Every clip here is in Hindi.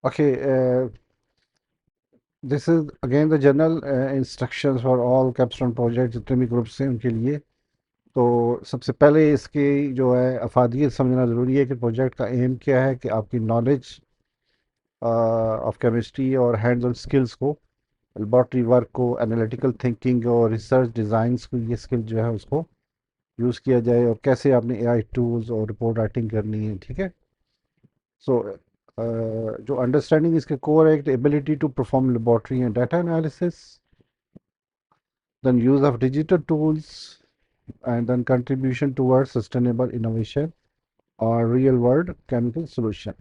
Okay, this is again the general instructions for all capstone project जितने भी ग्रुप्स हैं उनके लिए। तो सबसे पहले इसकी जो है अफादियत समझना ज़रूरी है कि प्रोजेक्ट का एम क्या है, कि आपकी नॉलेज ऑफ केमिस्ट्री और हैंड्स ऑन स्किल्स को, लेबॉर्ट्री वर्क को, एनालिटिकल थिंकिंग और रिसर्च डिज़ाइंस को, ये स्किल जो है उसको यूज़ किया जाए, और कैसे आपने एआई टूल्स और रिपोर्ट राइटिंग करनी है। ठीक है। सो जो अंडरस्टैंडिंग इसके कोर है, ability to perform laboratory and data analysis, then use of digital tools, and then contribution towards sustainable innovation और real world chemical solution।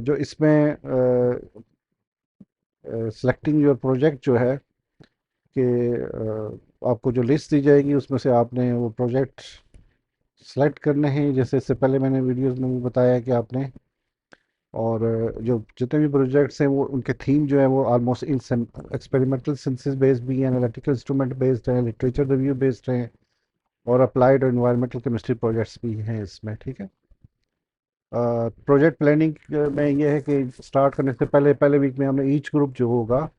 जो इसमें selecting your project जो है कि आपको जो लिस्ट दी जाएगी उसमें से आपने वो प्रोजेक्ट सेलेक्ट करने हैं, जैसे इससे पहले मैंने वीडियोस में भी बताया कि आपने, और जो जितने भी प्रोजेक्ट्स हैं वो उनके थीम जो है वो almost in experimental synthesis based भी हैं, एनालिटिकल इंस्ट्रूमेंट बेस्ड हैं, लिटरेचर रिव्यू बेस्ड हैं, और अप्लाइड और इन्वायरमेंटल केमिस्ट्री प्रोजेक्ट्स भी हैं इसमें। ठीक है। प्रोजेक्ट प्लानिंग में ये है कि स्टार्ट करने से पहले पहले वीक में हमने ईच ग्रुप जो होगा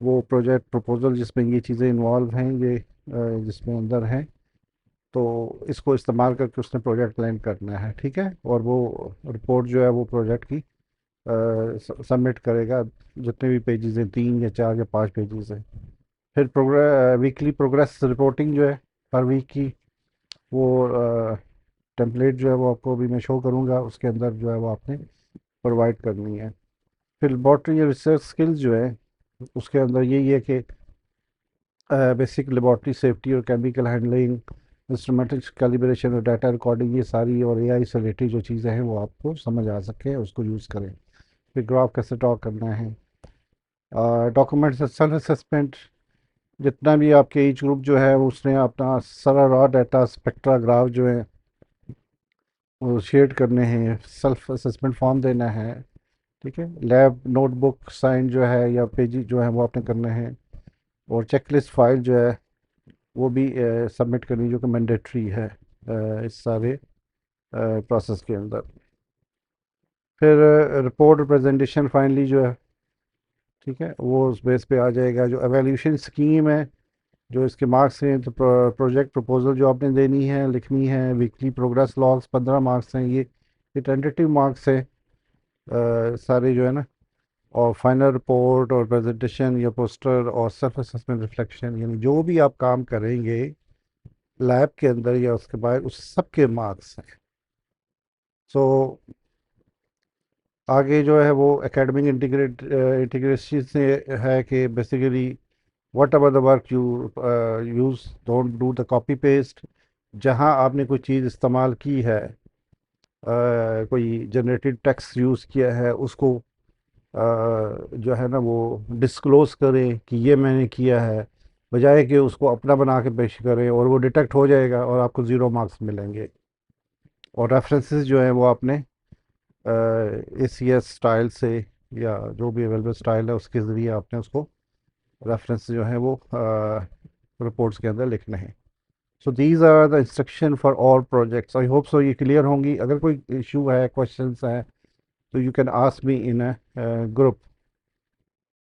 वो प्रोजेक्ट प्रपोजल जिसमें ये चीज़ें इन्वॉल्व हैं, ये जिसमें अंदर हैं, तो इसको इस्तेमाल करके उसने प्रोजेक्ट प्लान करना है। ठीक है। और वो रिपोर्ट जो है वो प्रोजेक्ट की सबमिट करेगा, जितने भी पेजेस हैं, 3 या 4 या 5 पेजेस हैं। फिर वीकली प्रोग्रेस रिपोर्टिंग जो है हर वीक की, वो टेम्पलेट जो है वो आपको अभी मैं शो करूँगा, उसके अंदर जो है वो आपने प्रोवाइड करनी है। फिर लेबॉर्ट्री या रिसर्च स्किल्स जो है उसके अंदर यही है कि बेसिक लेबॉर्ट्री सेफ्टी और केमिकल हैंडलिंग, इंस्ट्रूमेंटेशन कैलिब्रेशन और डाटा रिकॉर्डिंग, ये सारी और एआई से रिलेटेड जो चीज़ें हैं वो आपको समझ आ सके, उसको यूज़ करें। फिर ग्राफ कैसे ड्रॉ करना है, डॉक्यूमेंट्स सेल्फ असेसमेंट, जितना भी आपके एज ग्रुप जो है उसने अपना सारा रॉ डाटा स्पेक्ट्रा ग्राफ जो है वो शेयर करने हैं, सेल्फ असेसमेंट फॉर्म देना है। ठीक है। लैब नोटबुक साइन जो है या पेजी जो है वो आपने करने हैं, और चेकलिस्ट फाइल जो है वो भी सबमिट करनी, जो कि मैंडेटरी है इस सारे प्रोसेस के अंदर। फिर रिपोर्ट प्रेजेंटेशन फाइनली जो है, ठीक है, वो उस बेस पे आ जाएगा। जो एवेल्यूशन स्कीम है, जो इसके मार्क्स हैं, तो प्रोजेक्ट प्रपोजल जो आपने देनी है लिखनी है, वीकली प्रोग्रेस लॉग्स 15 मार्क्स हैं, ये टेंटेटिव मार्क्स है सारे जो है ना, और फाइनल रिपोर्ट और प्रेजेंटेशन या पोस्टर और सेल्फ असेसमेंट रिफ्लेक्शन, यानी जो भी आप काम करेंगे लैब के अंदर या उसके बाद, उस सब के मार्क्स हैं। सो आगे जो है वो एकेडमिक इंटीग्रेशन से है कि basically what ever the work you use, don't do the copy paste. जहाँ आपने कोई चीज़ इस्तेमाल की है, कोई जनरेटेड टेक्स्ट यूज़ किया है, उसको जो है ना वो डिस्क्लोज करें कि ये मैंने किया है, बजाय कि उसको अपना बना के पेश करें, और वो डिटेक्ट हो जाएगा और आपको 0 मार्क्स मिलेंगे। और रेफरेंसेस जो है वो आपने ACS स्टाइल से या जो भी अवेलेबल स्टाइल है उसके ज़रिए आपने उसको रेफरेंस जो है वो रिपोर्ट्स के अंदर लिखने हैं। So these are the instruction for all projects. I hope so ये क्लियर होंगी। अगर कोई इशू है, क्वेश्चंस हैं, तो you can ask me in a group.